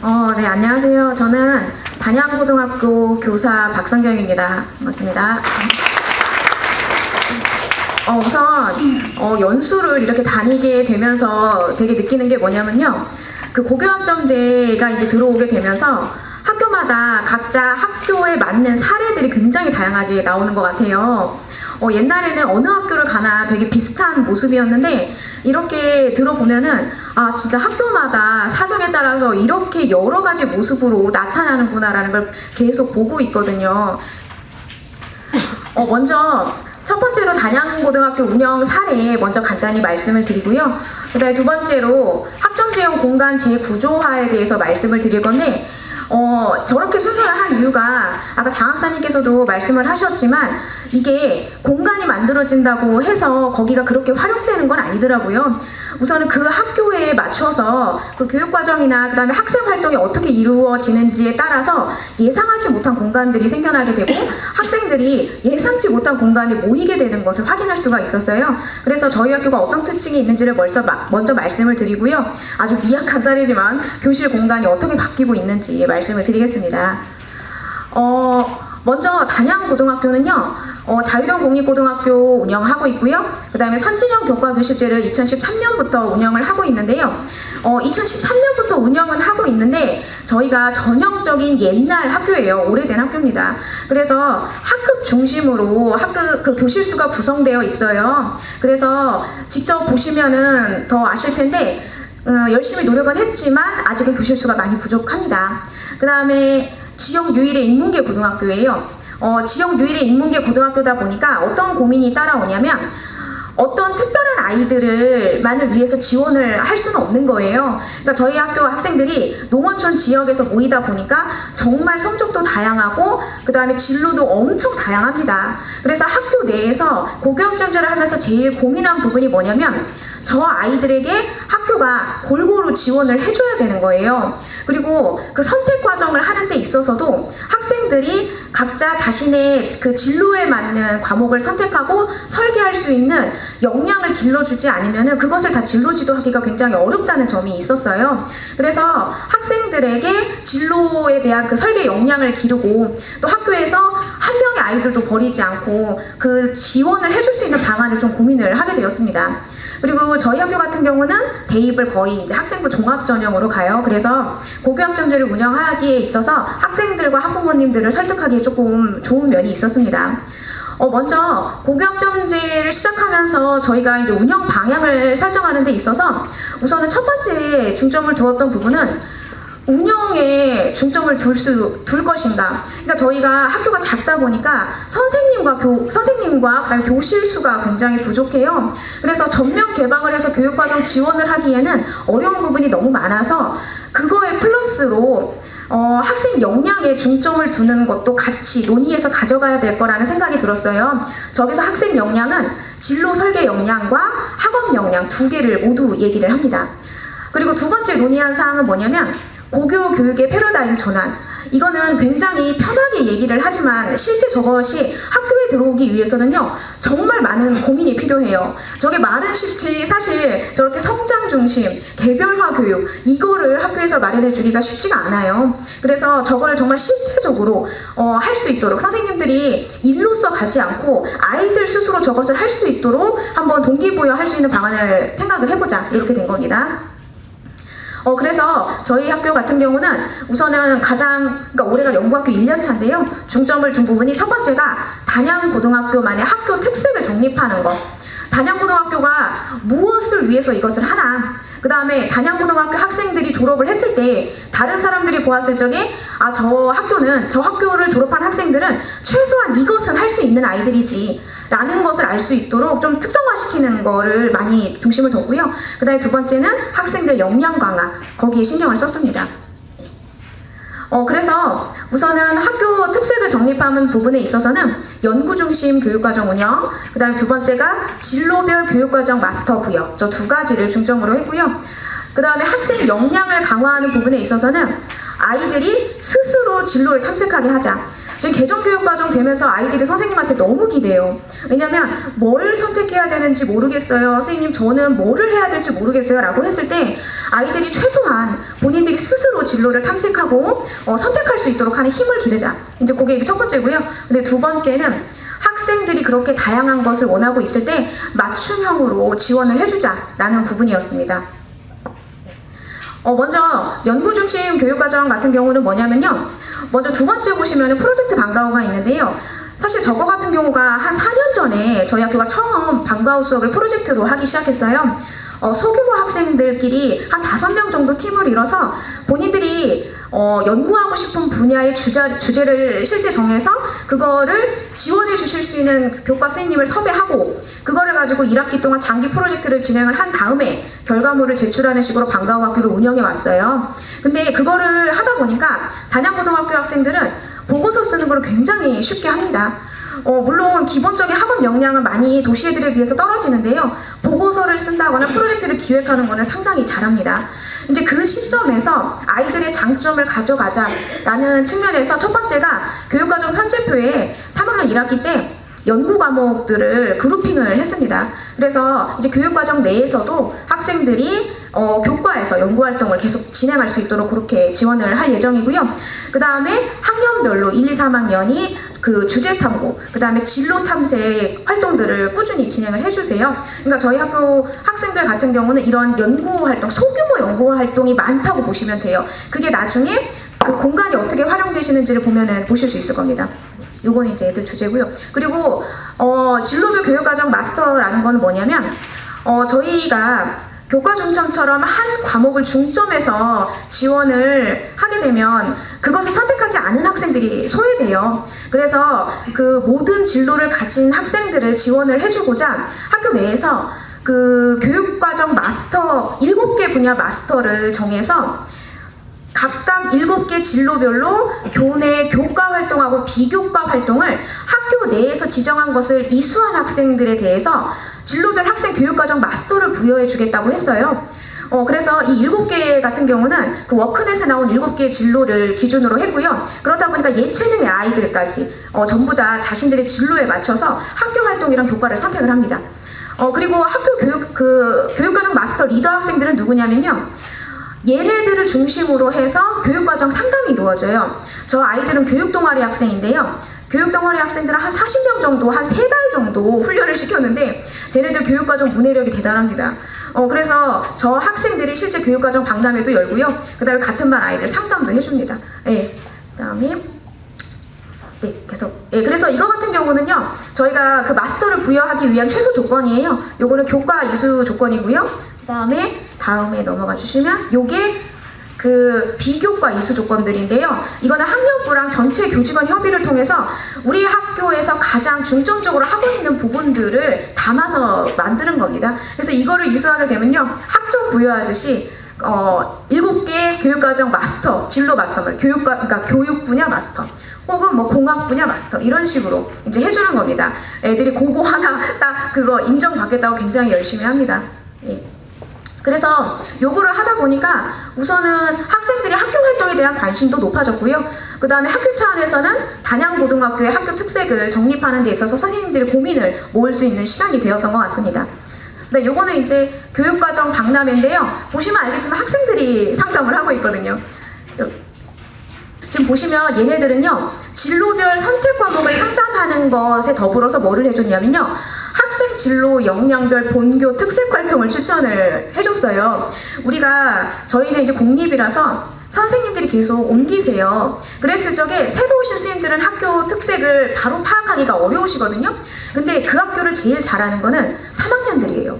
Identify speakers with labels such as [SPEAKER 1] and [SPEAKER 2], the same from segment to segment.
[SPEAKER 1] 네, 안녕하세요. 저는 단양고등학교 교사 박성경입니다. 반갑습니다. 우선 연수를 이렇게 다니게 되면서 되게 느끼는 게 뭐냐면요. 그 고교학점제가 이제 들어오게 되면서 학교마다 각자 학교에 맞는 사례들이 굉장히 다양하게 나오는 것 같아요. 옛날에는 어느 학교를 가나 되게 비슷한 모습이었는데 이렇게 들어보면은 진짜 학교마다 사정에 따라서 이렇게 여러 가지 모습으로 나타나는구나라는 걸 계속 보고 있거든요. 먼저 첫 번째로 단양고등학교 운영 사례 먼저 간단히 말씀을 드리고요. 그 다음에 두 번째로 학점제형 공간 재구조화에 대해서 말씀을 드릴 건데 저렇게 순서를 한 이유가 아까 장학사님께서도 말씀을 하셨지만 이게 공간이 만들어진다고 해서 거기가 그렇게 활용되는 건 아니더라고요. 우선은 그 학교에 맞춰서 그 교육과정이나 그 다음에 학생 활동이 어떻게 이루어지는지에 따라서 예상하지 못한 공간들이 생겨나게 되고 학생들이 예상치 못한 공간에 모이게 되는 것을 확인할 수가 있었어요. 그래서 저희 학교가 어떤 특징이 있는지를 먼저 말씀을 드리고요. 아주 미약한 사례지만 교실 공간이 어떻게 바뀌고 있는지 말씀을 드리겠습니다. 먼저 단양고등학교는요. 자유형 공립고등학교 운영하고 있고요. 그 다음에 선진형 교과교실제를 2013년부터 운영을 하고 있는데요. 2013년부터 운영은 하고 있는데 저희가 전형적인 옛날 학교예요. 오래된 학교입니다. 그래서 학급 중심으로 그 교실 수가 구성되어 있어요. 그래서 직접 보시면은 더 아실 텐데 열심히 노력은 했지만 아직은 교실 수가 많이 부족합니다. 그 다음에 지역 유일의 인문계 고등학교예요. 지역 유일의 인문계 고등학교다 보니까 어떤 고민이 따라오냐면 어떤 특별한 아이들만을 위해서 지원을 할 수는 없는 거예요. 그러니까 저희 학교 학생들이 농어촌 지역에서 모이다 보니까 정말 성적도 다양하고 그 다음에 진로도 엄청 다양합니다. 그래서 학교 내에서 고교학점제를 하면서 제일 고민한 부분이 뭐냐면 저 아이들에게 학교가 골고루 지원을 해줘야 되는 거예요. 그리고 그 선택 과정을 하는 데 있어서도 학생들이 각자 자신의 그 진로에 맞는 과목을 선택하고 설계할 수 있는 역량을 길러주지 않으면 그것을 다 진로 지도하기가 굉장히 어렵다는 점이 있었어요. 그래서 학생들에게 진로에 대한 그 설계 역량을 기르고 또 학교에서 한 명의 아이들도 버리지 않고 그 지원을 해줄 수 있는 방안을 좀 고민을 하게 되었습니다. 그리고 저희 학교 같은 경우는 대입을 거의 이제 학생부 종합 전형으로 가요. 그래서 고교학점제를 운영하기에 있어서 학생들과 학부모님들을 설득하기에 조금 좋은 면이 있었습니다. 먼저 고교학점제를 시작하면서 저희가 이제 운영 방향을 설정하는 데 있어서 우선은 첫 번째 중점을 두었던 부분은 운영에 중점을 둘 것인가. 그러니까 저희가 학교가 작다 보니까 선생님과 그다음에 교실 수가 굉장히 부족해요. 그래서 전면 개방을 해서 교육과정 지원을 하기에는 어려운 부분이 너무 많아서 그거에 플러스로 학생 역량에 중점을 두는 것도 같이 논의해서 가져가야 될 거라는 생각이 들었어요. 저기서 학생 역량은 진로 설계 역량과 학업 역량 두 개를 모두 얘기를 합니다. 그리고 두 번째 논의한 사항은 뭐냐면 고교 교육의 패러다임 전환. 이거는 굉장히 편하게 얘기를 하지만 실제 저것이 학교에 들어오기 위해서는요 정말 많은 고민이 필요해요. 저게 말은 쉽지 사실 저렇게 성장 중심, 개별화 교육 이거를 학교에서 마련해 주기가 쉽지가 않아요. 그래서 저거를 정말 실제적으로 할 수 있도록 선생님들이 일로서 가지 않고 아이들 스스로 저것을 할 수 있도록 한번 동기부여할 수 있는 방안을 생각을 해보자 이렇게 된 겁니다. 그래서 저희 학교 같은 경우는 우선은 그러니까 올해가 연구학교 1년차인데요. 중점을 둔 부분이 첫 번째가 단양고등학교만의 학교 특색을 정립하는 것. 단양고등학교가 무엇을 위해서 이것을 하나. 그 다음에 단양고등학교 학생들이 졸업을 했을 때 다른 사람들이 보았을 적에 저 학교를 졸업한 학생들은 최소한 이것은 할 수 있는 아이들이지 라는 것을 알 수 있도록 좀 특성화시키는 거를 많이 중심을 뒀고요. 그 다음에 두 번째는 학생들 역량 강화, 거기에 신경을 썼습니다. 그래서 우선은 학교 특색을 정립하는 부분에 있어서는 연구중심 교육과정 운영, 그 다음에 두 번째가 진로별 교육과정 마스터 부여, 저 두 가지를 중점으로 했고요. 그 다음에 학생 역량을 강화하는 부분에 있어서는 아이들이 스스로 진로를 탐색하게 하자. 지금 개정교육과정 되면서 아이들이 선생님한테 너무 기대요. 왜냐면 뭘 선택해야 되는지 모르겠어요. 선생님 저는 뭐를 해야 될지 모르겠어요 라고 했을 때 아이들이 최소한 본인들이 스스로 진로를 탐색하고 선택할 수 있도록 하는 힘을 기르자. 이제 그게 첫 번째고요. 근데 두 번째는 학생들이 그렇게 다양한 것을 원하고 있을 때 맞춤형으로 지원을 해주자라는 부분이었습니다. 먼저 연구 중심 교육과정 같은 경우는 뭐냐면요. 먼저 두 번째 보시면 프로젝트 방과후가 있는데요. 사실 저거 같은 경우가 한 4년 전에 저희 학교가 처음 방과후 수업을 프로젝트로 하기 시작했어요. 소규모 학생들끼리 한 5명 정도 팀을 이뤄서 본인들이 연구하고 싶은 분야의 주제를 실제 정해서 그거를 지원해 주실 수 있는 교과 선생님을 섭외하고 그거를 가지고 1학기 동안 장기 프로젝트를 진행을 한 다음에 결과물을 제출하는 식으로 방과후 학교를 운영해 왔어요. 근데 그거를 하다 보니까 단양고등학교 학생들은 보고서 쓰는 걸 굉장히 쉽게 합니다. 물론 기본적인 학업 역량은 많이 도시 애들에 비해서 떨어지는데요. 보고서를 쓴다거나 프로젝트를 기획하는 거는 상당히 잘합니다. 이제 그 시점에서 아이들의 장점을 가져가자라는 측면에서 첫 번째가 교육과정 편제표에 3학년 1학기 때 연구 과목들을 그룹핑을 했습니다. 그래서 이제 교육과정 내에서도 학생들이 교과에서 연구활동을 계속 진행할 수 있도록 그렇게 지원을 할 예정이고요. 그 다음에 학년별로 1, 2, 3학년이 그 주제 탐구, 그 다음에 진로 탐색 활동들을 꾸준히 진행을 해주세요. 그러니까 저희 학교 학생들 같은 경우는 이런 연구활동, 소규모 연구활동이 많다고 보시면 돼요. 그게 나중에 그 공간이 어떻게 활용되시는지를 보면은 보실 수 있을 겁니다. 요건 이제 애들 주제고요. 그리고 진로별 교육과정 마스터라는 건 뭐냐면 저희가 교과 중점처럼 한 과목을 중점해서 지원을 하게 되면 그것을 선택하지 않은 학생들이 소외돼요. 그래서 그 모든 진로를 가진 학생들을 지원을 해주고자 학교 내에서 그 교육과정 마스터 7개 분야 마스터를 정해서 각각 7개 진로별로 교내 교과 활동하고 비교과 활동을 학교 내에서 지정한 것을 이수한 학생들에 대해서 진로별 학생 교육과정 마스터를 부여해 주겠다고 했어요. 그래서 이 7개 같은 경우는 그 워크넷에 나온 7개의 진로를 기준으로 했고요. 그렇다 보니까 예체능의 아이들까지 전부 다 자신들의 진로에 맞춰서 학교 활동이랑 교과를 선택을 합니다. 그리고 학교 교육과정 마스터 리더 학생들은 누구냐면요. 얘네들을 중심으로 해서 교육과정 상담이 이루어져요. 저 아이들은 교육동아리 학생인데요. 교육동아리 학생들은 한 40명 정도, 한 3달 정도 훈련을 시켰는데 쟤네들 교육과정 문해력이 대단합니다. 그래서 저 학생들이 실제 교육과정 박람회도 열고요. 그 다음에 같은 반 아이들 상담도 해줍니다. 네, 그 다음에 계속. 그래서 이거 같은 경우는요. 저희가 그 마스터를 부여하기 위한 최소 조건이에요. 요거는 교과 이수 조건이고요. 다음에 넘어가 주시면 요게 그 비교과 이수 조건들인데요. 이거는 학년부랑 전체 교직원 협의를 통해서 우리 학교에서 가장 중점적으로 하고 있는 부분들을 담아서 만드는 겁니다. 그래서 이거를 이수하게 되면요. 학점 부여하듯이 7개 교육과정 마스터, 진로 마스터, 그러니까 교육 분야 마스터 혹은 뭐 공학 분야 마스터 이런 식으로 이제 해주는 겁니다. 애들이 그거 하나 딱 그거 인정받겠다고 굉장히 열심히 합니다. 예. 그래서 요거를 하다 보니까 우선은 학생들이 학교 활동에 대한 관심도 높아졌고요. 그 다음에 학교 차원에서는 단양고등학교의 학교 특색을 정립하는 데 있어서 선생님들이 고민을 모을 수 있는 시간이 되었던 것 같습니다. 네, 요거는 이제 교육과정 박람회인데요. 보시면 알겠지만 학생들이 상담을 하고 있거든요. 지금 보시면 얘네들은요. 진로별 선택 과목을 상담하는 것에 더불어서 뭐를 해줬냐면요. 학생 진로 역량별 본교 특색 활동을 추천을 해줬어요. 저희는 이제 공립이라서 선생님들이 계속 옮기세요. 그랬을 적에 새로 오신 선생님들은 학교 특색을 바로 파악하기가 어려우시거든요. 근데 그 학교를 제일 잘하는 거는 3학년들이에요.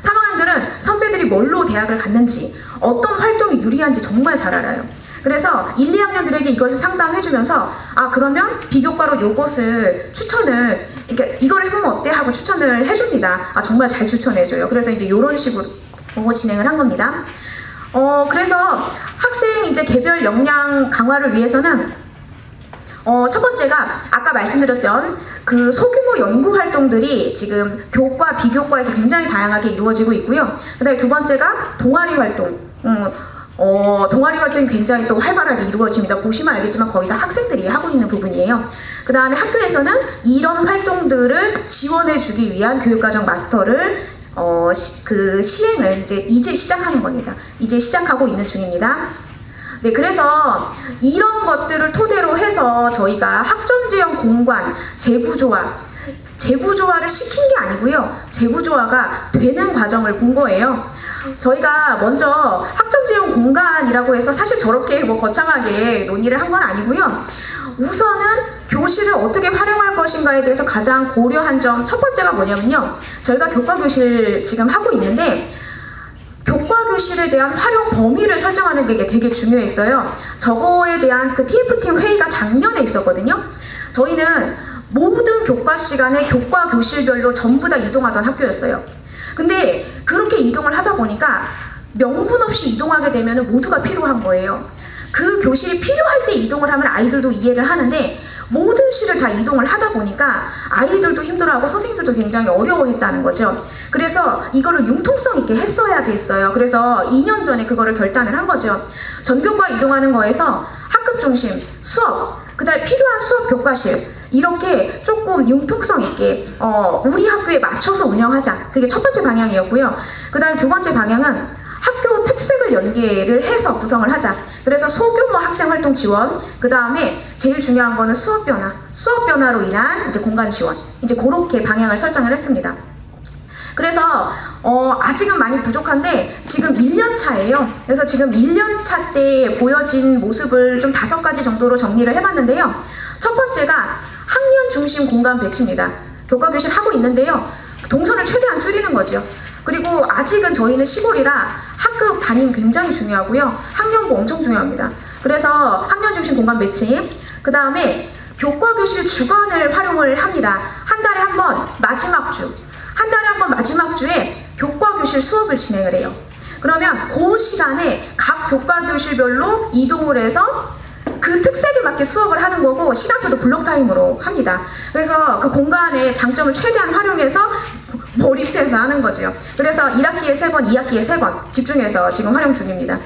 [SPEAKER 1] 3학년들은 선배들이 뭘로 대학을 갔는지 어떤 활동이 유리한지 정말 잘 알아요. 그래서 1, 2학년들에게 이것을 상담해주면서 그러면 비교과로 요것을 추천을 이걸 해보면 어때? 하고 추천을 해줍니다. 정말 잘 추천해줘요. 그래서 이제 이런 식으로 진행을 한 겁니다. 그래서 학생 이제 개별 역량 강화를 위해서는 첫 번째가 아까 말씀드렸던 그 소규모 연구 활동들이 지금 교과, 비교과에서 굉장히 다양하게 이루어지고 있고요. 그 다음에 두 번째가 동아리 활동. 동아리 활동이 굉장히 또 활발하게 이루어집니다. 보시면 알겠지만 거의 다 학생들이 하고 있는 부분이에요. 그 다음에 학교에서는 이런 활동들을 지원해주기 위한 교육과정 마스터를 시행을 이제 시작하는 겁니다. 이제 시작하고 있는 중입니다. 네, 그래서 이런 것들을 토대로 해서 저희가 학점제형 공관, 재구조화를 시킨 게 아니고요. 재구조화가 되는 과정을 본 거예요. 저희가 먼저 학점제형 공간이라고 해서 사실 저렇게 거창하게 논의를 한 건 아니고요. 우선은 교실을 어떻게 활용할 것인가에 대해서 가장 고려한 점 첫 번째가 뭐냐면요. 저희가 교과교실 지금 하고 있는데 교과교실에 대한 활용 범위를 설정하는 게 되게 중요했어요. 저거에 대한 그 TF팀 회의가 작년에 있었거든요. 저희는 모든 교과 시간에 교과교실별로 전부 다 이동하던 학교였어요. 근데 그렇게 이동을 하다 보니까 명분 없이 이동하게 되면 모두가 필요한 거예요. 그 교실이 필요할 때 이동을 하면 아이들도 이해를 하는데 모든 시를 다 이동을 하다 보니까 아이들도 힘들어하고 선생님들도 굉장히 어려워했다는 거죠. 그래서 이거를 융통성 있게 했어야 됐어요. 그래서 2년 전에 그거를 결단을 한 거죠. 전교과 이동하는 거에서 학급 중심, 수업, 그 다음에 필요한 수업 교과실 이렇게 조금 융통성 있게 우리 학교에 맞춰서 운영하자. 그게 첫 번째 방향이었고요. 그 다음 두 번째 방향은 학교 특색을 연계를 해서 구성을 하자. 그래서 소규모 학생활동 지원, 그 다음에 제일 중요한 거는 수업 변화로 인한 이제 공간 지원, 이제 그렇게 방향을 설정을 했습니다. 그래서 아직은 많이 부족한데 지금 1년 차예요. 그래서 지금 1년 차 때 보여진 모습을 좀 5가지 정도로 정리를 해봤는데요. 첫 번째가 학년 중심 공간 배치입니다. 교과교실 하고 있는데요. 동선을 최대한 줄이는 거죠. 그리고 아직은 저희는 시골이라 학급 담임 굉장히 중요하고요. 학년부 엄청 중요합니다. 그래서 학년 중심 공간 배치, 그 다음에 교과교실 주간을 활용을 합니다. 한 달에 한 번 마지막 주에 교과교실 수업을 진행을 해요. 그러면 그 시간에 각 교과교실별로 이동을 해서 그 특색에 맞게 수업을 하는 거고 시간표도 블록타임으로 합니다. 그래서 그 공간의 장점을 최대한 활용해서 몰입해서 하는 거죠. 그래서 1학기에 3번, 2학기에 3번 집중해서 지금 활용 중입니다.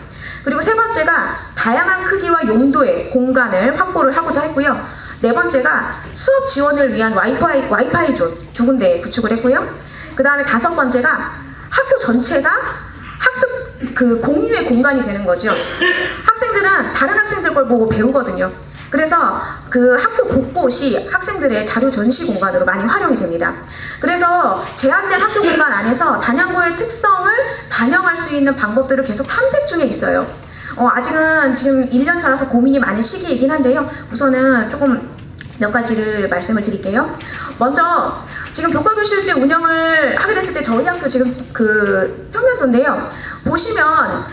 [SPEAKER 1] 그리고 세 번째가 다양한 크기와 용도의 공간을 확보를 하고자 했고요. 네 번째가 수업 지원을 위한 와이파이 존 2군데 구축을 했고요. 그 다음에 5번째가 학교 전체가 학습 공유의 공간이 되는 거죠. 학생들은 다른 학생들 걸 보고 배우거든요. 그래서 그 학교 곳곳이 학생들의 자료 전시 공간으로 많이 활용이 됩니다. 그래서 제한된 학교 공간 안에서 단양고의 특성을 반영할 수 있는 방법들을 계속 탐색 중에 있어요. 아직은 지금 1년 차라서 고민이 많은 시기이긴 한데요. 우선은 조금 몇 가지를 말씀을 드릴게요. 먼저 지금 교과교실제 운영을 하게 됐을 때 저희 학교 지금 그 평면도인데요. 보시면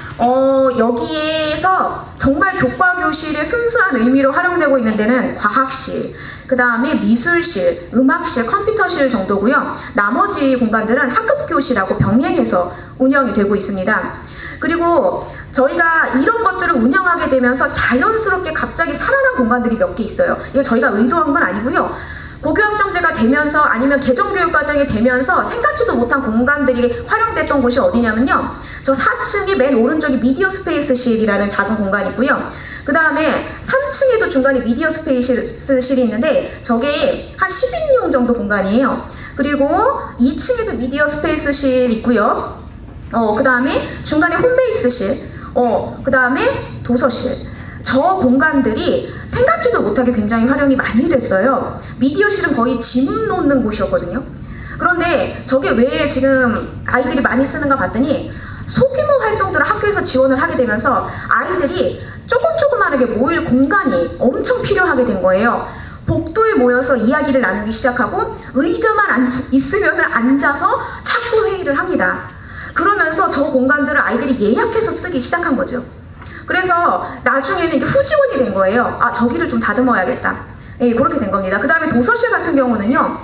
[SPEAKER 1] 여기에서 정말 교과교실의 순수한 의미로 활용되고 있는 데는 과학실, 그 다음에 미술실, 음악실, 컴퓨터실 정도고요. 나머지 공간들은 학급교실하고 병행해서 운영이 되고 있습니다. 그리고 저희가 이런 것들을 운영하게 되면서 자연스럽게 갑자기 살아난 공간들이 몇 개 있어요. 이거 저희가 의도한 건 아니고요. 고교학점제가 되면서 아니면 개정교육과정이 되면서 생각지도 못한 공간들이 활용됐던 곳이 어디냐면요. 저 4층이 맨 오른쪽이 미디어 스페이스실이라는 작은 공간이고요. 그 다음에 3층에도 중간에 미디어 스페이스실이 있는데 저게 한 10인용 정도 공간이에요. 그리고 2층에도 미디어 스페이스실 있고요. 그 다음에 중간에 홈베이스실, 그 다음에 도서실. 저 공간들이 생각지도 못하게 굉장히 활용이 많이 됐어요. 미디어실은 거의 짐 놓는 곳이었거든요. 그런데 저게 왜 지금 아이들이 많이 쓰는가 봤더니 소규모 활동들을 학교에서 지원을 하게 되면서 아이들이 조금하게 모일 공간이 엄청 필요하게 된 거예요. 복도에 모여서 이야기를 나누기 시작하고 의자만 있으면 앉아서 자꾸 회의를 합니다. 그러면서 저 공간들을 아이들이 예약해서 쓰기 시작한 거죠. 그래서 나중에는 이게 후지원이 된 거예요. 아, 저기를 좀 다듬어야겠다. 예, 그렇게 된 겁니다. 그 다음에 도서실 같은 경우는요.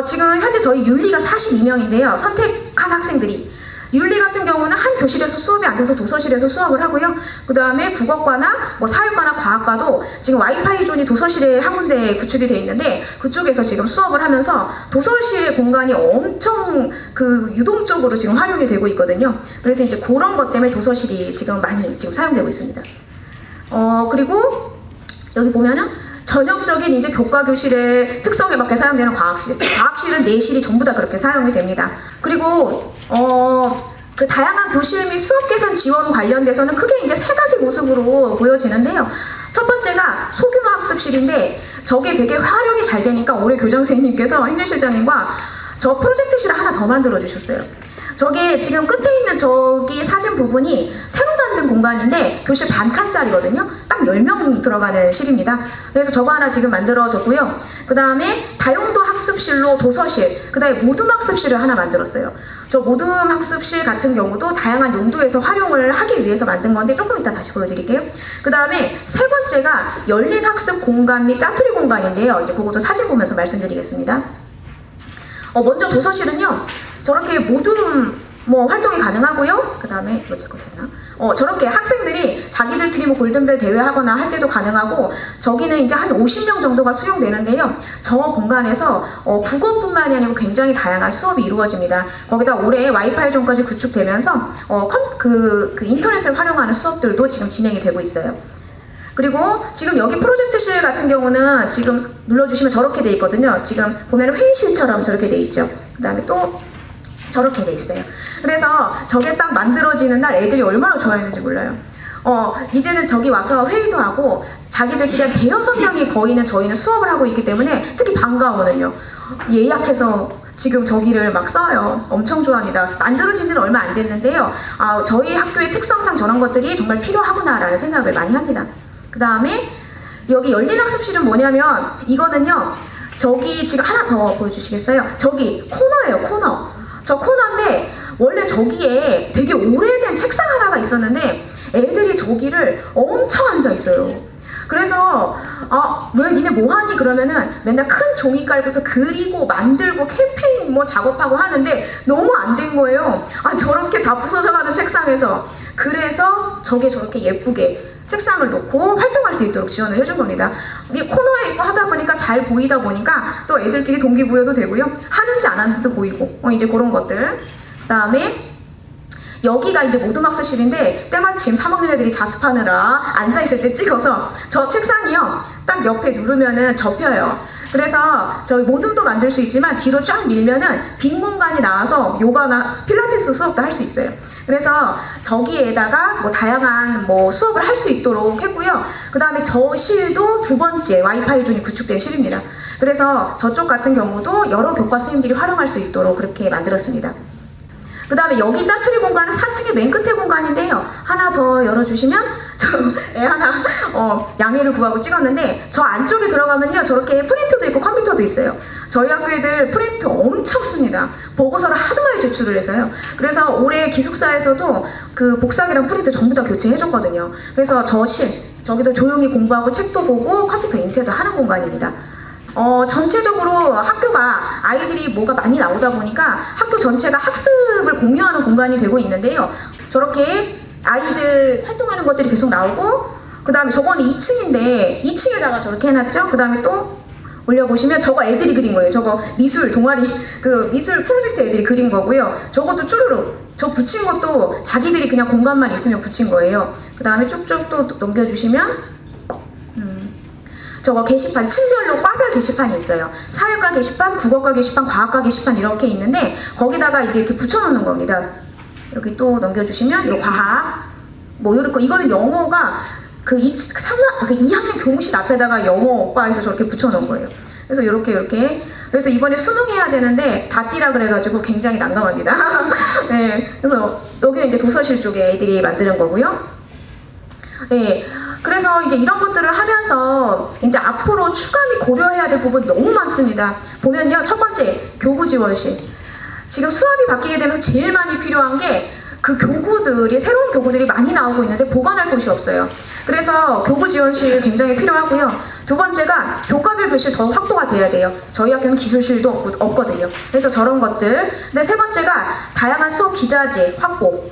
[SPEAKER 1] 지금 현재 저희 윤리가 42명인데요. 선택한 학생들이 윤리 같은 경우는 한 교실에서 수업이 안 돼서 도서실에서 수업을 하고요. 그 다음에 국어과나 뭐 사회과나 과학과도 지금 와이파이 존이 도서실에 한 군데 구축이 돼 있는데 그쪽에서 지금 수업을 하면서 도서실의 공간이 엄청 그 유동적으로 지금 활용이 되고 있거든요. 그래서 이제 그런 것 때문에 도서실이 지금 많이 지금 사용되고 있습니다. 그리고 여기 보면은 전형적인 이제 교과 교실의 특성에 맞게 사용되는 과학실은 내실이 전부 다 그렇게 사용이 됩니다. 그리고 그 다양한 교실 및 수업 개선 지원 관련돼서는 크게 이제 세 가지 모습으로 보여지는데요. 첫 번째가 소규모 학습실인데 저게 되게 활용이 잘 되니까 올해 교장 선생님께서 행정실장님과 저 프로젝트실을 하나 더 만들어 주셨어요. 저게 지금 끝에 있는 저기 사진 부분이 새로 만든 공간인데 교실 반 칸짜리거든요. 딱 10명 들어가는 실입니다. 그래서 저거 하나 지금 만들어줬고요. 그 다음에 다용도 학습실로 도서실, 그 다음에 모둠 학습실을 하나 만들었어요. 저 모둠 학습실 같은 경우도 다양한 용도에서 활용을 하기 위해서 만든 건데 조금 이따 다시 보여드릴게요. 그 다음에 세 번째가 열린 학습 공간 및 짜투리 공간인데요. 이제 그것도 사진 보면서 말씀드리겠습니다. 먼저 도서실은요. 저렇게 모둠 활동이 가능하고요. 그 다음에 이거 제거 되나? 저렇게 학생들이 자기들끼리 뭐 골든벨 대회 하거나 할 때도 가능하고 저기는 이제 한 50명 정도가 수용되는데요. 저 공간에서 국어뿐만이 아니고 굉장히 다양한 수업이 이루어집니다. 거기다 올해 와이파이 존까지 구축되면서 그 인터넷을 활용하는 수업들도 지금 진행이 되고 있어요. 그리고 지금 여기 프로젝트실 같은 경우는 지금 눌러주시면 저렇게 돼 있거든요. 지금 보면 회의실처럼 저렇게 돼 있죠. 그 다음에 또 저렇게 돼 있어요. 그래서 저게 딱 만들어지는 날 애들이 얼마나 좋아했는지 몰라요. 이제는 저기 와서 회의도 하고 자기들끼리 한 대여섯 명이 거의는 저희는 수업을 하고 있기 때문에 특히 방과후는요. 예약해서 지금 저기를 막 써요. 엄청 좋아합니다. 만들어진 지는 얼마 안 됐는데요. 저희 학교의 특성상 저런 것들이 정말 필요하구나라는 생각을 많이 합니다. 그 다음에 여기 열린 학습실은 뭐냐면 이거는요. 저기 지금 하나 더 보여주시겠어요? 저기 코너예요. 코너. 저 코너인데 원래 저기에 되게 오래된 책상 하나가 있었는데 애들이 저기를 엄청 앉아 있어요. 그래서 왜 니네 뭐하니 그러면은 맨날 큰 종이 깔고서 그리고 만들고 캠페인 뭐 작업하고 하는데 너무 안 된 거예요. 저렇게 다 부서져가는 책상에서. 그래서 저게 저렇게 예쁘게 책상을 놓고 활동할 수 있도록 지원을 해준 겁니다. 이 코너에 있고 하다 보니까 잘 보이다 보니까 또 애들끼리 동기부여도 되고요. 하는지 안 하는지도 보이고 이제 그런 것들. 그 다음에 여기가 이제 모둠 학습실인데 때마침 3학년 애들이 자습하느라 앉아있을 때 찍어서 저 책상이요. 딱 옆에 누르면은 접혀요. 그래서 저희 모둠도 만들 수 있지만 뒤로 쫙 밀면은 빈 공간이 나와서 요가나 필라테스 수업도 할 수 있어요. 그래서 저기에다가 뭐 다양한 수업을 할 수 있도록 했고요. 그 다음에 저 실도 두 번째 와이파이 존이 구축된 실입니다. 그래서 저쪽 같은 경우도 여러 교과 선생님들이 활용할 수 있도록 그렇게 만들었습니다. 그 다음에 여기 짜투리 공간은 4층의 맨 끝에 공간인데요. 하나 더 열어주시면 저 애 하나 양해를 구하고 찍었는데 저 안쪽에 들어가면요. 저렇게 프린터도 있고 컴퓨터도 있어요. 저희 학교 애들 프린터 엄청 씁니다. 보고서를 하도 많이 제출을 해서요. 그래서 올해 기숙사에서도 그 복사기랑 프린터 전부 다 교체해줬거든요. 그래서 저 실, 저기도 조용히 공부하고 책도 보고 컴퓨터 인쇄도 하는 공간입니다. 전체적으로 학교가 아이들이 뭐가 많이 나오다 보니까 학교 전체가 학습을 공유하는 공간이 되고 있는데요. 저렇게 아이들 활동하는 것들이 계속 나오고 그 다음에 저거는 2층인데 2층에다가 저렇게 해놨죠. 그 다음에 또 올려보시면 저거 애들이 그린 거예요. 저거 미술 동아리 미술 프로젝트 애들이 그린 거고요. 저것도 쭈루루 저 붙인 것도 자기들이 그냥 공간만 있으면 붙인 거예요. 그 다음에 쭉쭉 또 넘겨주시면 저거 게시판, 층별로 과별 게시판이 있어요. 사회과 게시판, 국어과 게시판, 과학과 게시판 이렇게 있는데 거기다가 이제 이렇게 붙여놓는 겁니다. 여기 또 넘겨주시면 요 과학, 이렇게 이거는 영어가 그 2학년 교무실 앞에다가 영어과에서 저렇게 붙여놓은 거예요. 그래서 이렇게 그래서 이번에 수능해야 되는데 다 띠라 그래가지고 굉장히 난감합니다. 네, 그래서 여기는 이제 도서실 쪽에 애들이 만드는 거고요. 네. 그래서 이제 이런 것들을 하면서 이제 앞으로 추가 및 고려해야 될 부분 너무 많습니다. 보면요. 첫 번째, 교구 지원실. 지금 수업이 바뀌게 되면서 제일 많이 필요한 게 그 교구들이, 새로운 교구들이 많이 나오고 있는데 보관할 곳이 없어요. 그래서 교구 지원실 굉장히 필요하고요. 두 번째가 교과별 교실 더 확보가 돼야 돼요. 저희 학교는 기술실도 없거든요. 그래서 저런 것들. 근데 세 번째가 다양한 수업 기자재 확보.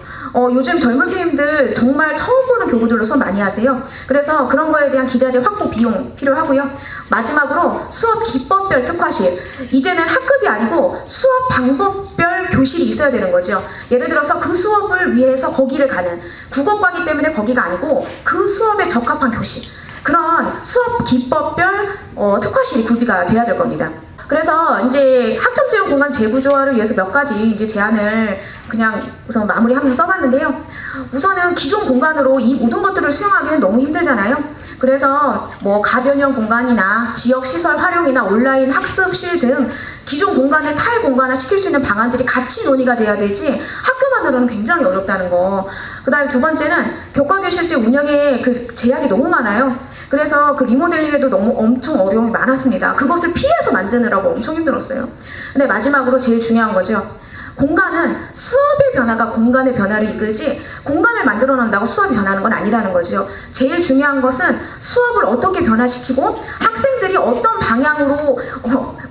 [SPEAKER 1] 요즘 젊은 선생님들 정말 처음 보는 교구들로 수업 많이 하세요. 그래서 그런 거에 대한 기자재 확보 비용 필요하고요. 마지막으로 수업 기법별 특화실. 이제는 학급이 아니고 수업 방법별 교실이 있어야 되는 거죠. 예를 들어서 그 수업을 위해서 거기를 가는, 국어과이기 때문에 거기가 아니고 그 수업에 적합한 교실. 그런 수업 기법별 특화실이 구비가 돼야 될 겁니다. 그래서 이제 학점 지원 공간 재구조화를 위해서 몇 가지 이제 제안을 그냥 우선 마무리하면서 써봤는데요. 우선은 기존 공간으로 이 모든 것들을 수용하기는 너무 힘들잖아요. 그래서 뭐 가변형 공간이나 지역 시설 활용이나 온라인 학습실 등 기존 공간을 탈공간화 시킬 수 있는 방안들이 같이 논의가 돼야 되지 학교만으로는 굉장히 어렵다는 거. 그 다음에 두 번째는 교과교실제 운영에 그 제약이 너무 많아요. 그래서 그 리모델링에도 너무 엄청 어려움이 많았습니다. 그것을 피해서 만드느라고 엄청 힘들었어요. 근데 마지막으로 제일 중요한 거죠. 공간은 수업의 변화가 공간의 변화를 이끌지 공간을 만들어 놓는다고 수업이 변하는 건 아니라는 거죠. 제일 중요한 것은 수업을 어떻게 변화시키고 학생들이 어떤 방향으로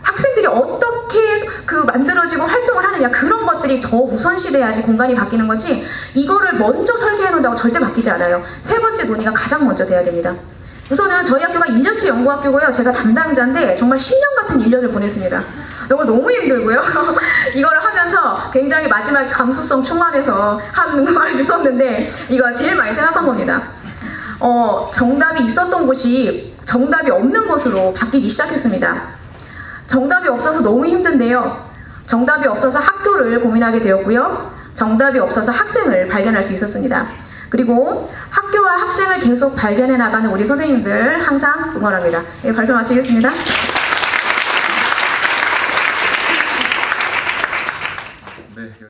[SPEAKER 1] 학생들이 어떻게 그 만들어지고 활동을 하느냐, 그런 것들이 더 우선시돼야지 공간이 바뀌는 거지, 이거를 먼저 설계해 놓는다고 절대 바뀌지 않아요. 세 번째 논의가 가장 먼저 돼야 됩니다. 우선은 저희 학교가 1년치 연구학교고요. 제가 담당자인데 정말 10년 같은 1년을 보냈습니다. 너무 힘들고요. 이거를 하면서 굉장히 마지막에 감수성 충만해서 하는 말을 썼는데 이거 제일 많이 생각한 겁니다. 정답이 있었던 곳이 정답이 없는 곳으로 바뀌기 시작했습니다. 정답이 없어서 너무 힘든데요. 정답이 없어서 학교를 고민하게 되었고요. 정답이 없어서 학생을 발견할 수 있었습니다. 그리고 학교와 학생을 계속 발견해 나가는 우리 선생님들 항상 응원합니다. 예, 발표 마치겠습니다.
[SPEAKER 2] 네.